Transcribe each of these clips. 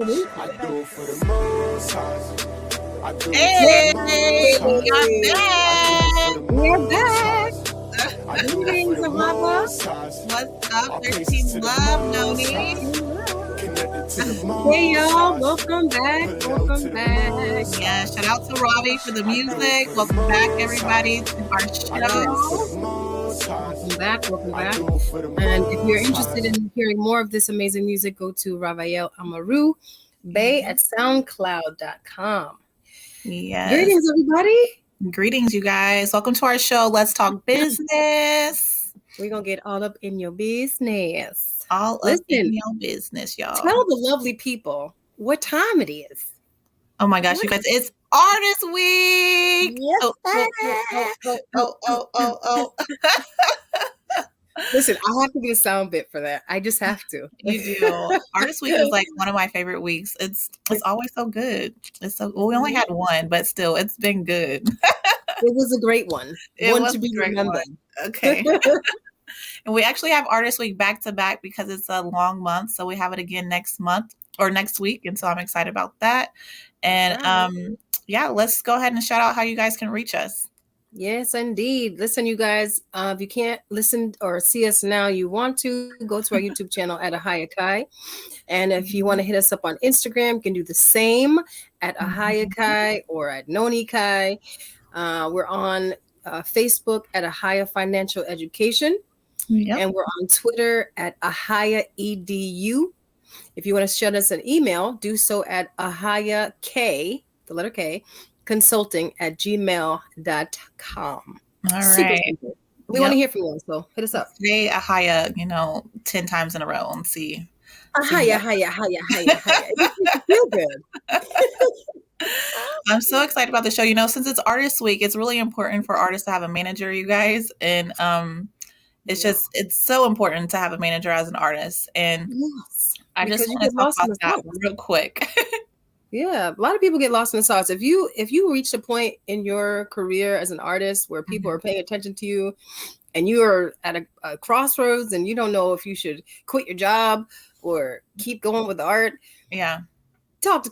I do it for the most high. I do Hey, it for the most high. we're back. I do it Greetings, for the Ahava. most high. What's up? All There's praises Team to the Love, most Noni. high. Connected to the Hey, most y'all. high. Welcome back. Welcome back. Yeah, shout out to Ravi for the music. Welcome back, everybody, to our show. Welcome back. Welcome back. And if you're interested in hearing more of this amazing music, go to Ravael Amaru Bay at soundcloud.com. Yes. Greetings, everybody. Greetings, you guys. Welcome to our show. Let's talk business. We're going to get all up in your business. All up in your business, y'all. Tell the lovely people what time it is. Oh my gosh, you guys, it's Artist Week. Yes. Oh. Listen, I have to get a sound bit for that. I just have to. You do. Artist Week is like one of my favorite weeks. It's always so good. It's so we only had one, but still, it's been good. It was a great one. One to be remembered. Okay. And we actually have Artist Week back to back because it's a long month. So we have it again next month or next week. And so I'm excited about that. And yeah, let's go ahead and shout out how you guys can reach us. Yes, indeed. Listen, you guys, if you can't listen or see us now, you want to go to our YouTube channel at Ahaya Kai. And if you want to hit us up on Instagram, you can do the same at Ahaya Kai or at Noni Kai. We're on Facebook at Ahaya Financial Education. Yep. And we're on Twitter at Ahaya EDU. If you want to send us an email, do so at Ahaya K, the letter K, consulting at gmail.com. All right. We want to hear from you, so hit us up. Say Ahaya, 10 times in a row and see. Ahaya. You feel good. I'm so excited about the show. Since it's Artist Week, it's really important for artists to have a manager, you guys. And it's so important to have a manager as an artist. And I just want to talk about that real quick. Yeah, a lot of people get lost in the sauce. If you reach a point in your career as an artist where people are paying attention to you and you are at a crossroads and you don't know if you should quit your job or keep going with the art, talk to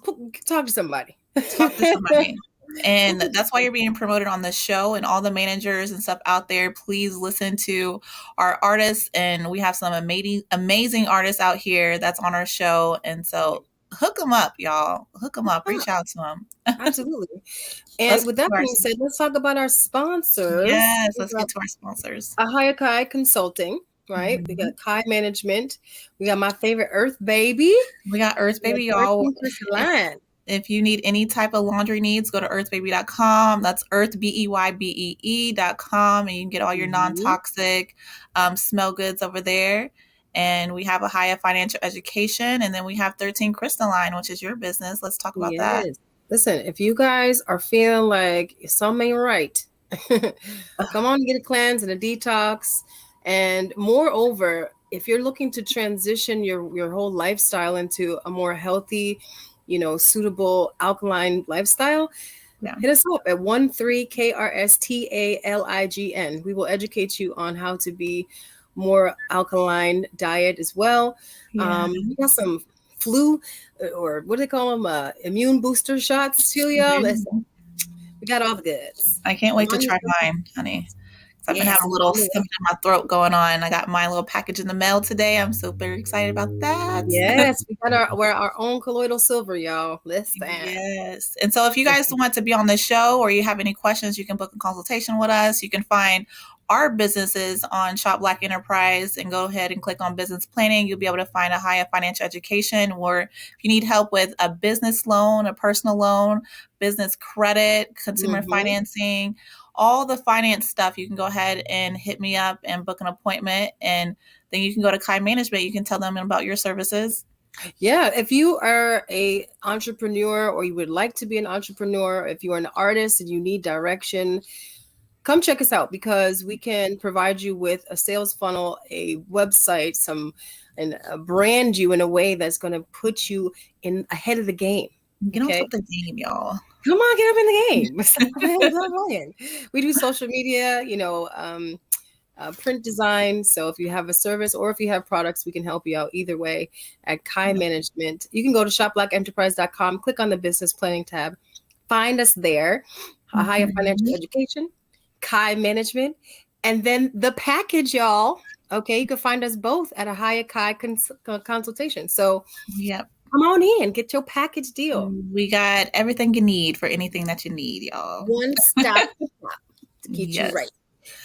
somebody. And that's why you're being promoted on this show, and all the managers and stuff out there, please listen to our artists. And we have some amazing artists out here that's on our show. And so hook them up, y'all. Hook them up. Reach out to them. Absolutely. And with that being said, let's talk about our sponsors. Yes, let's get to our sponsors. Ahaya Kai Consulting, right? We got Kai Management. We got my favorite Earth Baby. We got Earth Baby, y'all. If you need any type of laundry needs, go to earthbaby.com. That's earthbeyee.com. And you can get all your non-toxic smell goods over there. And we have Ahaya Financial Education. And then we have 13 Crystalline, which is your business. Let's talk about that. Listen, if you guys are feeling like something ain't right, come on and get a cleanse and a detox. And moreover, if you're looking to transition your whole lifestyle into a more healthy, suitable alkaline lifestyle, hit us up at 13KRSTALIGN. We will educate you on how to be more alkaline diet as well. We got some flu or what do they call them? Immune booster shots too, y'all. Listen, we got all the goods. I can't wait to try mine, honey. I've been having a little something in my throat going on. I got my little package in the mail today. I'm so very excited about that. Yes, we got our own colloidal silver, y'all. Listen. Yes. And so if you guys want to be on the show or you have any questions, you can book a consultation with us. You can find our businesses on Shop Black Enterprise and go ahead and click on business planning. You'll be able to find Ahaya Financial Education, or if you need help with a business loan, a personal loan, business credit, consumer financing, all the finance stuff, you can go ahead and hit me up and book an appointment. And then you can go to Kai Management. You can tell them about your services. Yeah, if you are a entrepreneur or you would like to be an entrepreneur, if you are an artist and you need direction, come check us out, because we can provide you with a sales funnel, a website, and brand you in a way that's going to put you ahead of the game. Get on top of the game, y'all. Come on, get up in the game. We do social media, print design. So if you have a service or if you have products, we can help you out either way at Kai Management. You can go to shopblackenterprise.com, click on the business planning tab, find us there, Ahava Financial Education, Kai Management, and then the package, y'all. Okay, you can find us both at Ahava Kai consultation. So Yep. come on in, get your package deal. We got everything you need for anything that you need, y'all. One stop to get you right.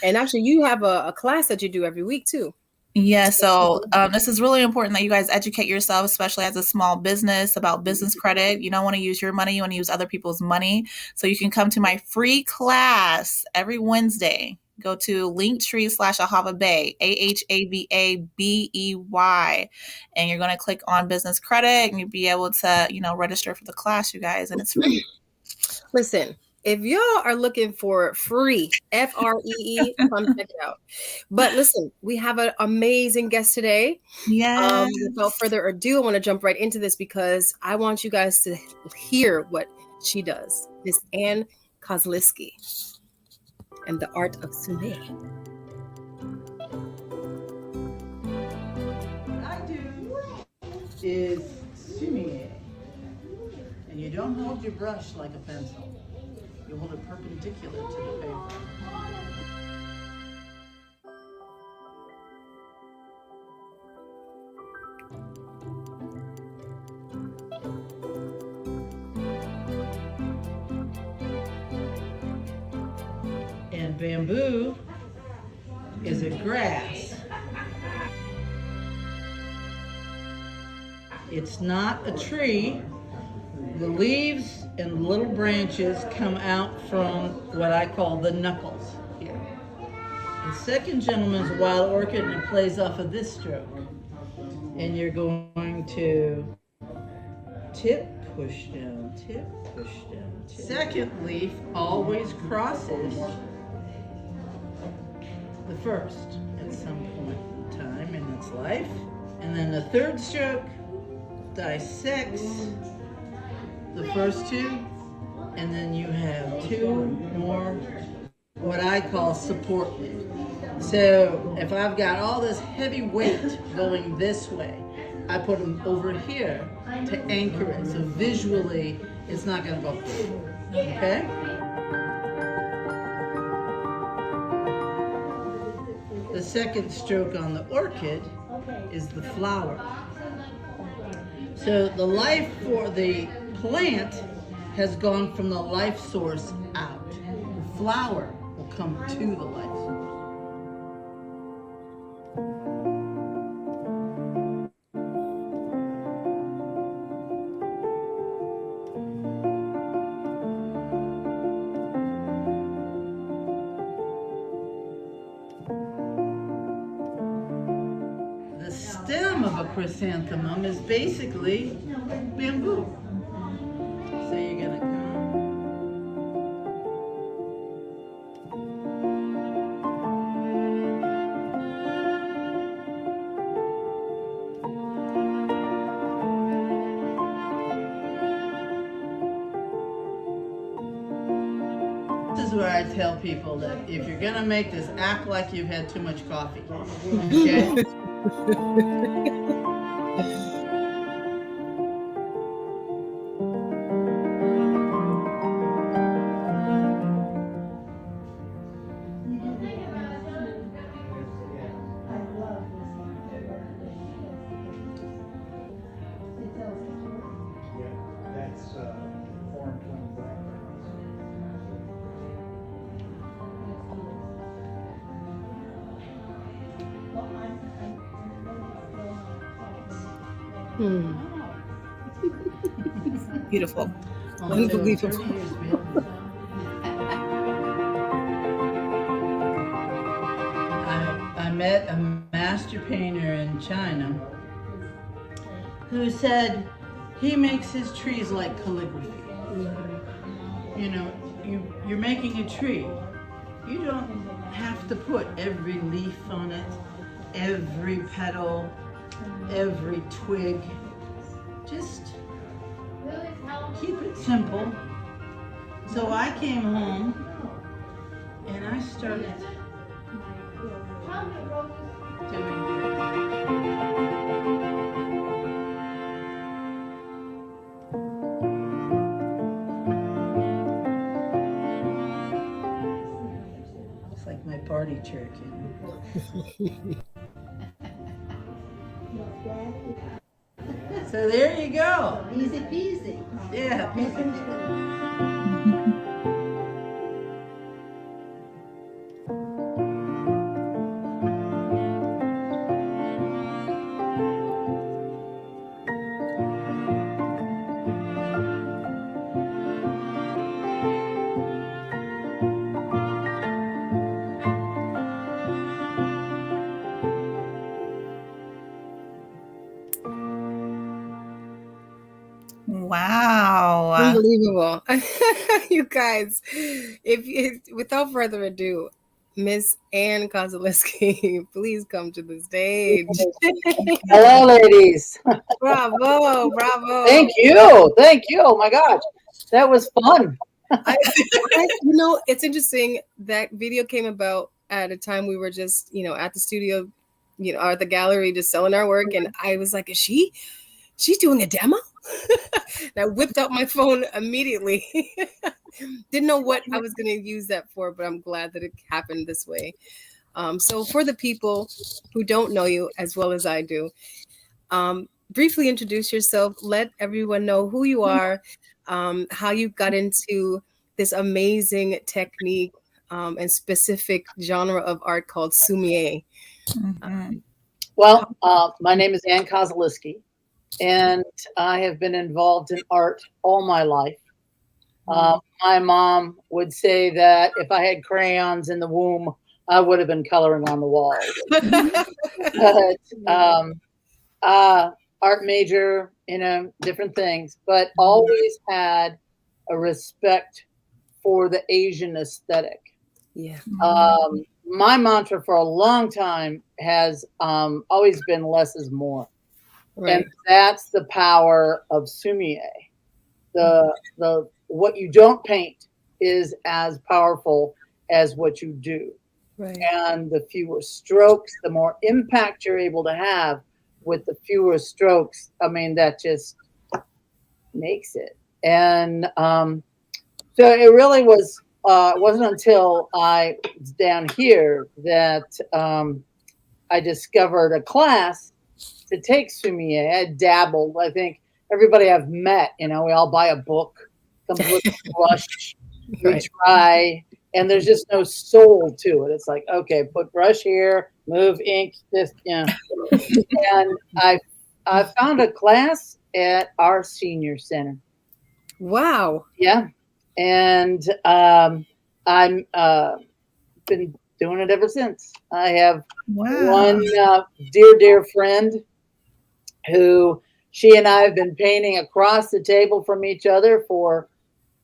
And actually, you have a class that you do every week too. Yeah, so this is really important that you guys educate yourself, especially as a small business, about business credit. You don't want to use your money, you want to use other people's money. So you can come to my free class every Wednesday. Go to linktree/Ahava Bay, AHAVABEY, and you're going to click on business credit and you'll be able to, register for the class, you guys, and it's free. Listen, if y'all are looking for free, FREE, come check it out. But listen, we have an amazing guest today. Yes. Without further ado, I want to jump right into this because I want you guys to hear what she does. Miss Ann Kozliski and the art of Sume. What I do is Sume. And you don't hold your brush like a pencil. You hold it perpendicular to the paper. And bamboo is a grass. It's not a tree. The leaves and little branches come out from what I call the knuckles here. The second gentleman is a wild orchid, and it plays off of this stroke. And you're going to tip, push down, tip, push down, tip. Second leaf always crosses the first at some point in time in its life. And then the third stroke dissects the first two, and then you have two more what I call support leaf. So if I've got all this heavy weight going this way, I put them over here to anchor it, so visually it's not going to go, okay? The second stroke on the orchid is the flower. So the life for the plant has gone from the life source out. The flower will come to the life source. The stem of a chrysanthemum is basically bamboo. So you're gonna come. This is where I tell people that if you're gonna make this, act like you've had too much coffee. Okay? That's foreign twin blackberries. Beautiful. Unbelievable. I met a master painter in China who said he makes his trees like calligraphy. You know, you're making a tree. You don't have to put every leaf on it, every petal, every twig. Just keep it simple. So I came home and I started It's like my party trick, So there you go. Easy peasy. Yeah. Wow. Unbelievable. You guys, without further ado, Miss Ann Kozaleski, please come to the stage. Hello, ladies. Bravo, bravo. Thank you. Thank you. Oh my gosh. That was fun. It's interesting. That video came about at a time we were just, at the studio, or at the gallery, just selling our work. And I was like, she's doing a demo? And I whipped out my phone immediately. Didn't know what I was going to use that for, but I'm glad that it happened this way. So for the people who don't know you as well as I do, briefly introduce yourself. Let everyone know who you are, how you got into this amazing technique and specific genre of art called sumie. Well, my name is Ann Kozaleski, and I have been involved in art all my life. My mom would say that if I had crayons in the womb, I would have been coloring on the walls. But art major, different things, but always had a respect for the Asian aesthetic. Yeah. My mantra for a long time has always been less is more. Right. And that's the power of sumie. The what you don't paint is as powerful as what you do. Right. And the fewer strokes, the more impact you're able to have with the fewer strokes. I mean, that just makes it. And so it really was. It wasn't until I was down here that I discovered a class to take sumie. I dabbled. I think everybody I've met, we all buy a book, comes with a brush, we Right. try, and there's just no soul to it. It's like, okay, put brush here, move ink, this, And I found a class at our senior center. Wow. Yeah. And I'm been doing it ever since. I have one dear friend who she and I have been painting across the table from each other for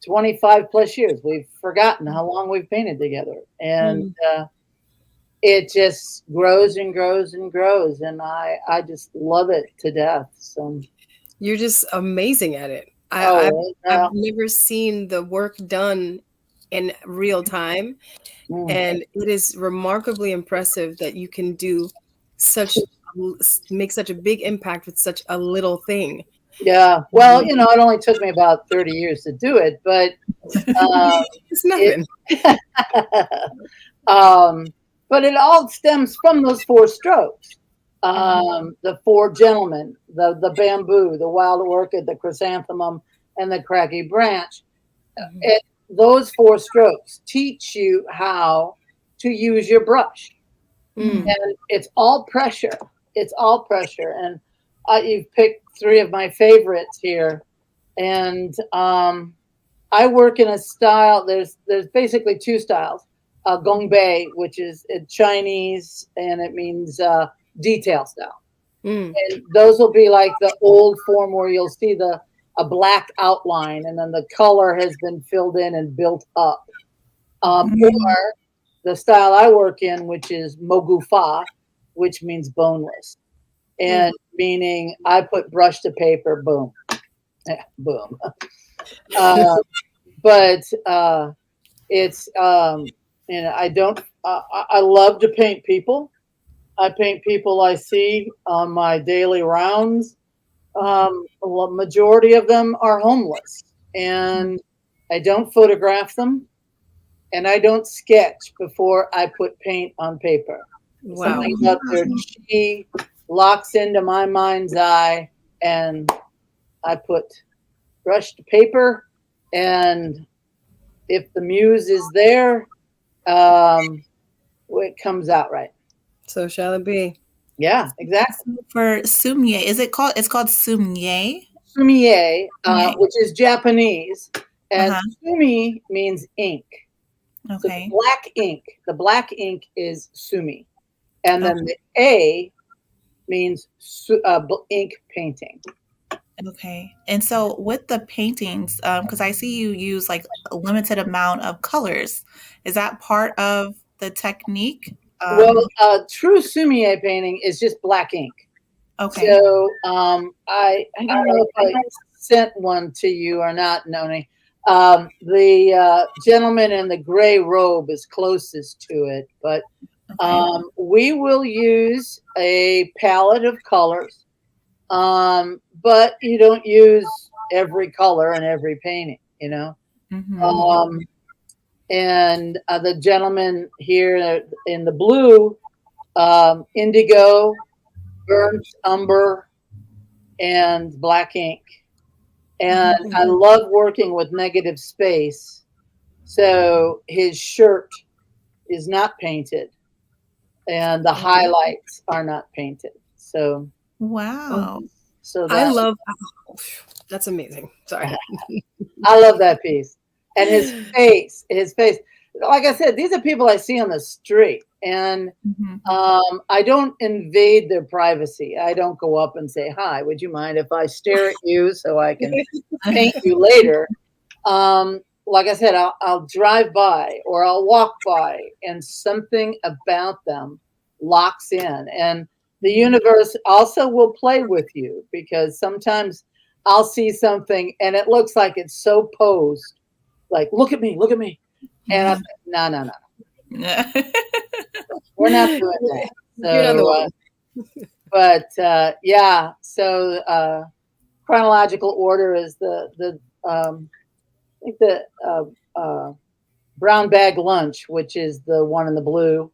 25 plus years. We've forgotten how long we've painted together. And it just grows and grows and grows. And I just love it to death. So you're just amazing at it. I've never seen the work done in real time. And it is remarkably impressive that you can make such a big impact with such a little thing. Yeah. Well, it only took me about 30 years to do it, but it's nothing. But it all stems from those four strokes. The four gentlemen, the bamboo, the wild orchid, the chrysanthemum, and the craggy branch. Those four strokes teach you how to use your brush. And it's all pressure. It's all pressure. And you've picked three of my favorites here. And I work in a style. There's basically two styles. Gongbei, which is Chinese, and it means detail style. And those will be like the old form where you'll see a black outline, and then the color has been filled in and built up. Or the style I work in, which is mogufa, which means boneless, and meaning I put brush to paper, boom, boom. But it's I don't I love to paint people. I paint people I see on my daily rounds. Majority of them are homeless, and I don't photograph them, and I don't sketch before I put paint on paper. Wow. Something about their chi locks into my mind's eye, and I put brush to paper, and if the muse is there, it comes out right. So shall it be? Yeah, exactly. For sumie, it's called sumie? Sumie, Sumie. which is Japanese, and Uh-huh. sumi means ink. So Okay. the black ink is sumi, and then the A means ink painting. Okay. And so with the paintings, because I see you use like a limited amount of colors, is that part of the technique? Well, true sumie painting is just black ink. Okay. So I don't know if I sent one to you or not, Noni. The gentleman in the gray robe is closest to it, but we will use a palette of colors, but you don't use every color in every painting, you know. Mhm. And the gentleman here in the blue, indigo, burnt umber, and black ink. And I love working with negative space. So his shirt is not painted and the highlights are not painted. So Wow. I love that's amazing. Sorry. I love that piece. And his face. Like I said, these are people I see on the street, and Mhm. I don't invade their privacy. I don't go up and say, "Hi, would you mind if I stare at you so I can paint you later?" Like I said, I'll drive by or I'll walk by, and something about them locks in. And the universe also will play with you, because sometimes I'll see something and it looks like it's so posed, like look at me, and I'm like, no, we're not doing that. You're not the one. Yeah, so chronological order is the I think the brown bag lunch, which is the one in the blue,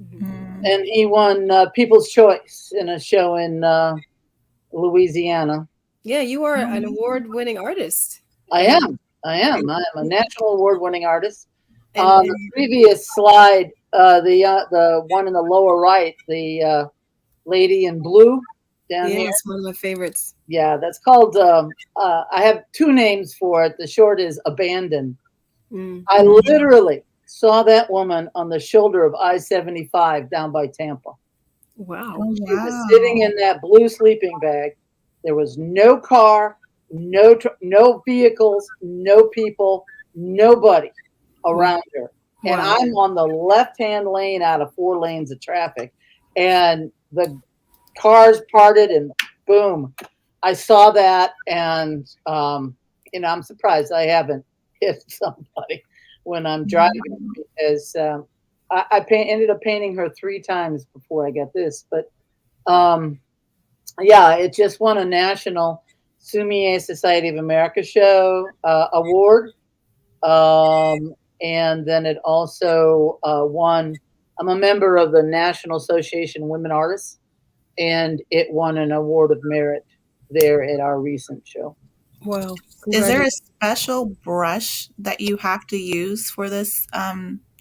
and he won People's Choice in a show in Louisiana. Yeah, you are an award-winning artist. I am a national award-winning artist. And The previous slide, the one in the lower right, the lady in blue down yeah, here. it's one of my favorites. Yeah, that's called. I have two names for it. The short is Abandon. I literally saw that woman on the shoulder of I-75 down by Tampa. Wow. Oh, She was sitting in that blue sleeping bag. There was no car, no vehicles, no people, nobody around her. And Wow. I'm on the left-hand lane out of 4 lanes of traffic, and the cars parted, and boom, I saw that, and I'm surprised I haven't hit somebody when I'm driving, because I ended up painting her 3 times before I got this. But yeah, it just won a National Sumie Society of America show award, and then it also won. I'm a member of the National Association of Women Artists, and it won an award of merit there at our recent show. Wow. Is there a special brush that you have to use for this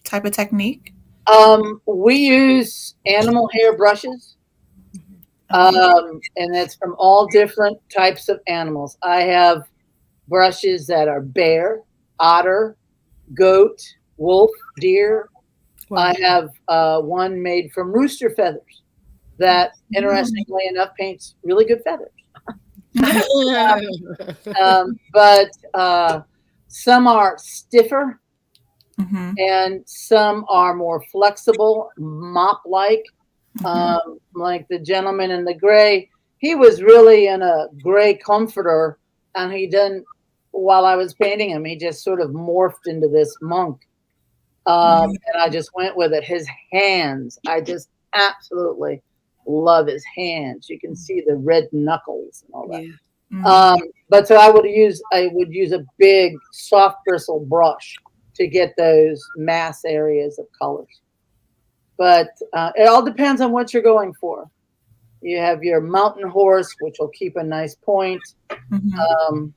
type of technique? We use animal hair brushes, and it's from all different types of animals. I have brushes that are bear, otter, goat, wolf, deer. Wow. I have one made from rooster feathers that, interestingly enough, paints really good feathers. But some are stiffer, and some are more flexible, mop-like. Like the gentleman in the gray, he was really in a gray comforter, and while I was painting him, he just sort of morphed into this monk. And I just went with it. His hands, I just absolutely love his hands. You can see the red knuckles and all that. Yeah. But so I would use a big soft bristle brush to get those mass areas of colors. But it all depends on what you're going for. You have your mountain horse, which will keep a nice point. The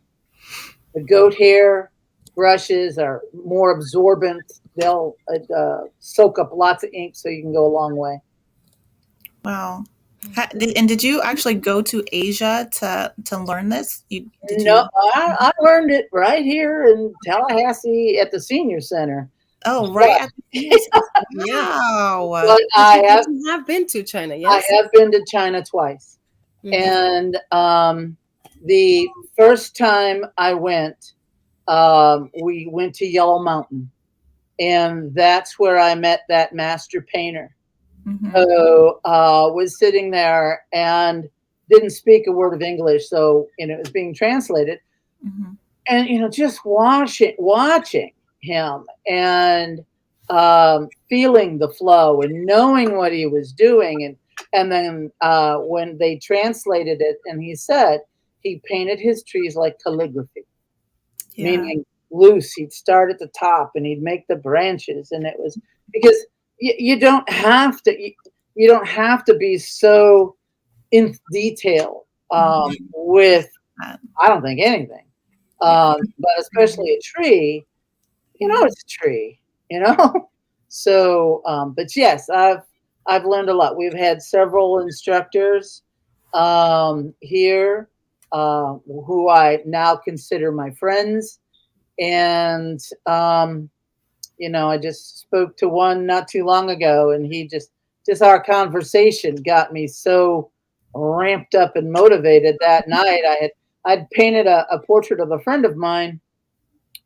goat hair brushes are more absorbent. They'll soak up lots of ink, so you can go a long way. Wow. Did you actually go to Asia to learn this? I learned it right here in Tallahassee at the senior center. Oh, right. At the Wow. But I have been to China. Yes, I have been to China twice, and the first time I went, we went to Yellow Mountain, and that's where I met that master painter. So was sitting there and didn't speak a word of English, so it was being translated, and just watching him and feeling the flow and knowing what he was doing, and then when they translated it, and he said he painted his trees like calligraphy, meaning loose. He'd start at the top and he'd make the branches, and it was because you don't have to be so in detail with I don't think anything, but especially a tree. It's a tree. So but yes, I've learned a lot. We've had several instructors here who I now consider my friends, and I just spoke to one not too long ago, and he just our conversation got me so ramped up and motivated. That night I'd painted a portrait of a friend of mine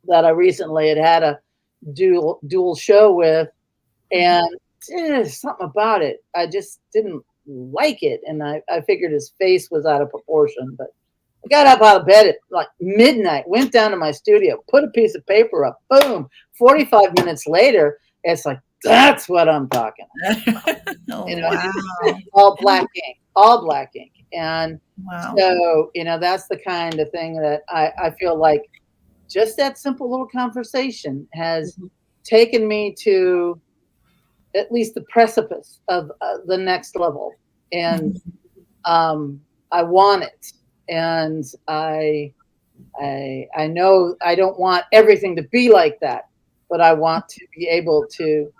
that I recently had a dual show with, and something about it, I just didn't like it, and I figured his face was out of proportion. But I got up out of bed at like midnight, went down to my studio, put a piece of paper up, boom. 45 minutes later, it's like, that's what I'm talking about. Wow. all black ink. And so, that's the kind of thing that I feel like just that simple little conversation has taken me to at least the precipice of the next level. And I want it. And I know I don't want everything to be like that, but I want to be able to,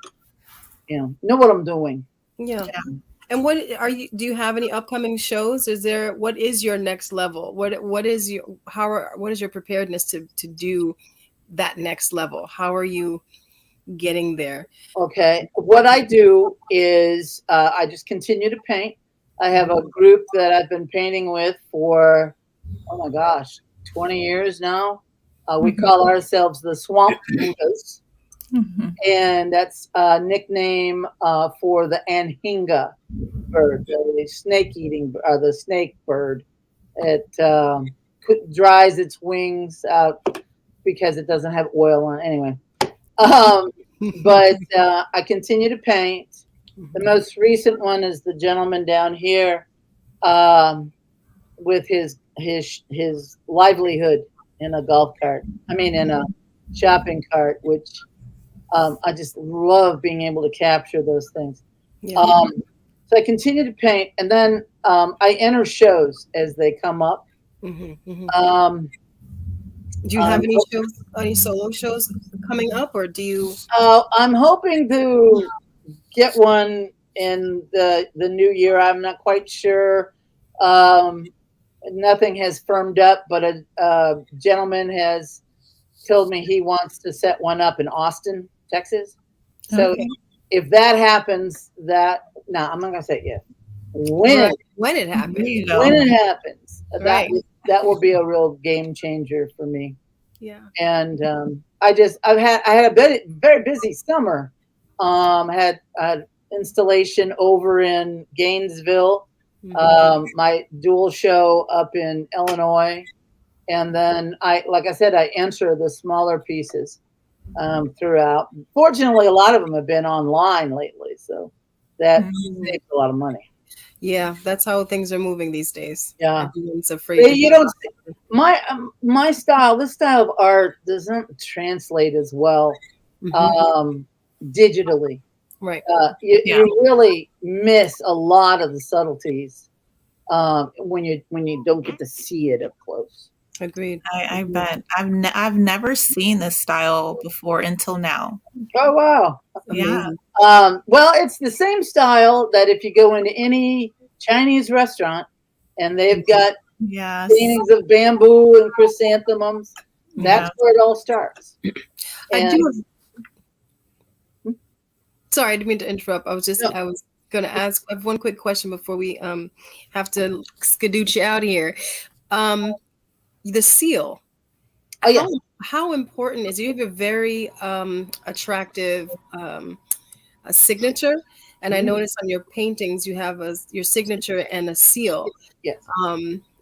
know what I'm doing. Yeah. And do you have any upcoming shows? What is your next level? What is your preparedness to do that next level? How are you getting there? Okay. What I do is I just continue to paint. I have a group that I've been painting with for, oh my gosh, 20 years now. We call ourselves the Swamp Buddhas. And that's a nickname for the anhinga bird, the the snake bird. It dries its wings out because it doesn't have oil on it. Anyway. But I continue to paint. The most recent one is the gentleman down here with his livelihood in a golf cart. In a shopping cart, which I just love being able to capture those things. Yeah. So I continue to paint, and then I enter shows as they come up. Do you have any solo shows coming up, or do you? I'm hoping to get one in the new year. I'm not quite sure. Nothing has firmed up, but a gentleman has told me he wants to set one up in Austin, Texas. So if that happens, I'm not gonna say it yet. When it happens, when it happens, right. that will be a real game changer for me. Yeah. And I had a very, very busy summer. Had an installation over in Gainesville, my dual show up in Illinois, and then I enter the smaller pieces. throughout. Fortunately, a lot of them have been online lately, so that Mhm. saves a lot of money. Yeah, that's how things are moving these days. Yeah. Everyone's afraid to You do don't my style. This style of art doesn't translate as well Mhm. digitally. Right. Yeah. You really miss a lot of the subtleties when you don't get to see it up close. Agreed. I bet. I've never seen this style before until now. Oh wow! Yeah. Amazing. Well, it's the same style that if you go into any Chinese restaurant and they've got Yes. paintings of bamboo and chrysanthemums, that's Yeah. where it all starts. I And do sorry, I didn't mean to interrupt. I was no, gonna ask. I have one quick question before we have to skadooch you out here. Um, the seal. oh yeah, How important is, you have a very attractive a signature, and I Mhm. noticed on your paintings you have your signature and a seal. yes,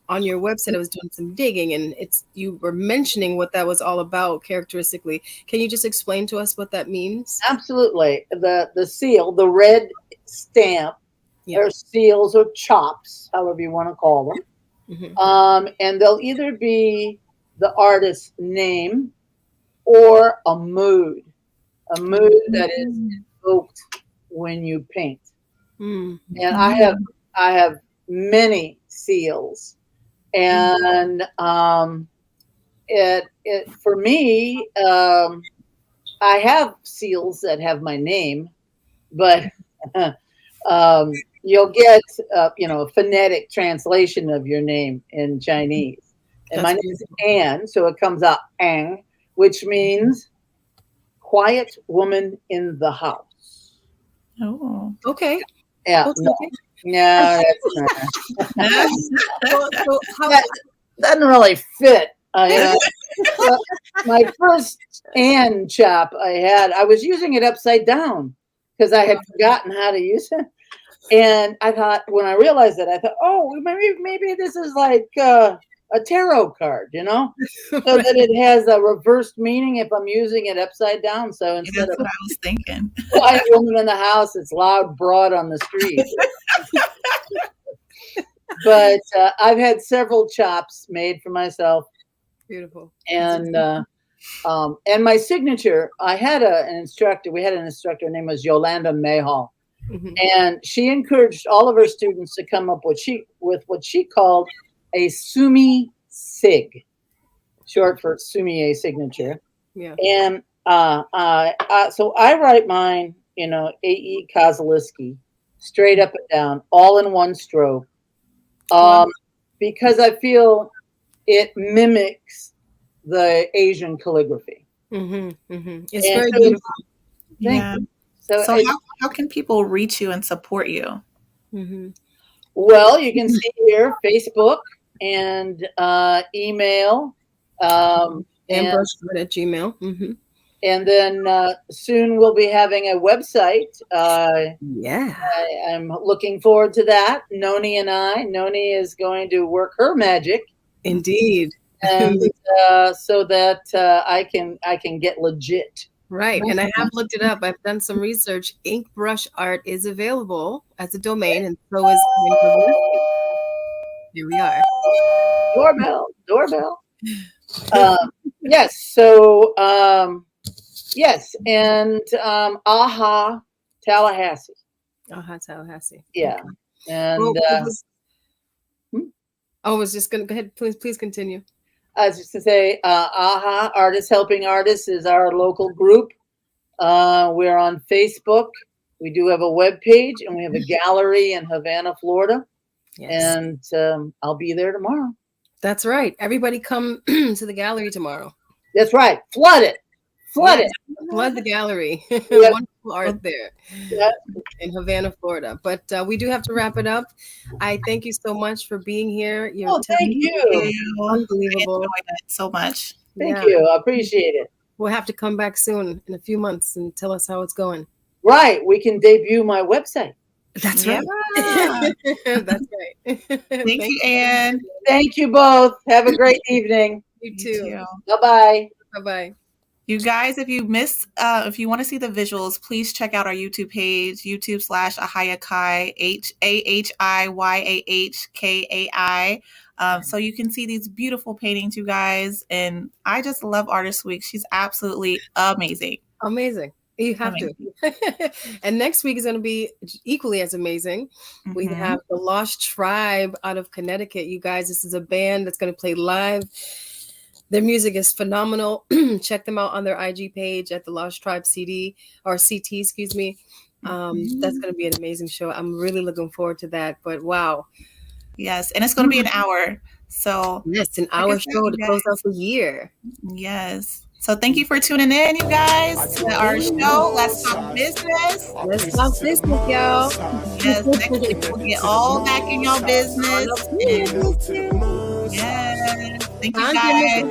On your website, I was doing some digging, and you were mentioning what that was all about characteristically. Can you just explain to us what that means? absolutely. The seal, the red stamp, Yeah. or seals or chops, however you want to call them. Hmm. And they'll either be the artist's name or a mood that is evoked when you paint. Mm. And I have many seals, and it for me, I have seals that have my name, but you'll get a phonetic translation of your name in Chinese. And my That's name is Anne, so it comes out Ang, which means quiet woman in the house. Oh. okay. Yeah, Okay. no, no, So how, that doesn't really fit. My first Anne chop I was using it upside down because I had forgotten how to use it. And I thought, when I realized that, I thought, oh, maybe this is like a tarot card, so that it has a reversed meaning if I'm using it upside down. So instead That's of what I was thinking. quiet woman in the house, it's loud broad on the street. But I've had several chops made for myself, beautiful. and my signature. I had an instructor. We had an instructor. Her name was Yolanda Mayhall. Mhm. And she encouraged all of her students to come up with what she called a sumi sig, short for sumi signature. Yeah. And so I write mine, A.E. Kozaliski, straight up and down, all in one stroke, because I feel it mimics the Asian calligraphy. Mm-hmm, mm-hmm. It's And very so beautiful. thank Yeah. you. So how can people reach you and support you? Mm-hmm. Well, you can see here Facebook and email, And and brushwood at Gmail. Mm-hmm. then soon we'll be having a website. Yeah. I'm looking forward to that. Noni is going to work her magic, Indeed. and so that I can get legit. Right. And I have looked it up. I've done some research. Ink brush art is available as a domain, and so is here we are. Doorbell. Yes. So yes, and Aha, Tallahassee. Tallahassee. Yeah, Okay. and I was just gonna go ahead. Please continue. I was just to say, Aha, Artists Helping Artists is our local group. We're on Facebook. We do have a web page, and we have a gallery in Havana, Florida. Yes. And I'll be there tomorrow. That's right. Everybody come to the gallery tomorrow. That's right. Flood it. Flood the gallery. Yep. Wonderful art there Yep. in Havana, Florida. But we do have to wrap it up. I thank you so much for being here. You're Thank you. unbelievable. I enjoyed it so much. Thank you. I appreciate it. We'll have to come back soon in a few months and tell us how it's going. Right. We can debut my website. That's Yeah. right. That's right. Thank you, Anne. Thank you both. Have a great evening. You too. Bye-bye. Bye-bye. You guys, if you want to see the visuals, please check out our YouTube page, YouTube/Ahayahkai, HAHIYAHKAI. So you can see these beautiful paintings, you guys. And I just love Artist Week. She's absolutely amazing. Amazing. You have to. And next week is going to be equally as amazing. Mm-hmm. We have the Lost Tribe out of Connecticut. You guys, this is a band that's going to play live. Their music is phenomenal. Check them out on their IG page at the Lost Tribe CD or CT, excuse me. That's going to be an amazing show. I'm really looking forward to that. But wow. Yes. And it's going to be an hour. So yes, an hour show to close out the year. Yes. So thank you for tuning in, you guys, to our show. Let's talk business. Let's talk business, y'all. Yes, next week we'll get all back in your business. Yes. Thank you, guys.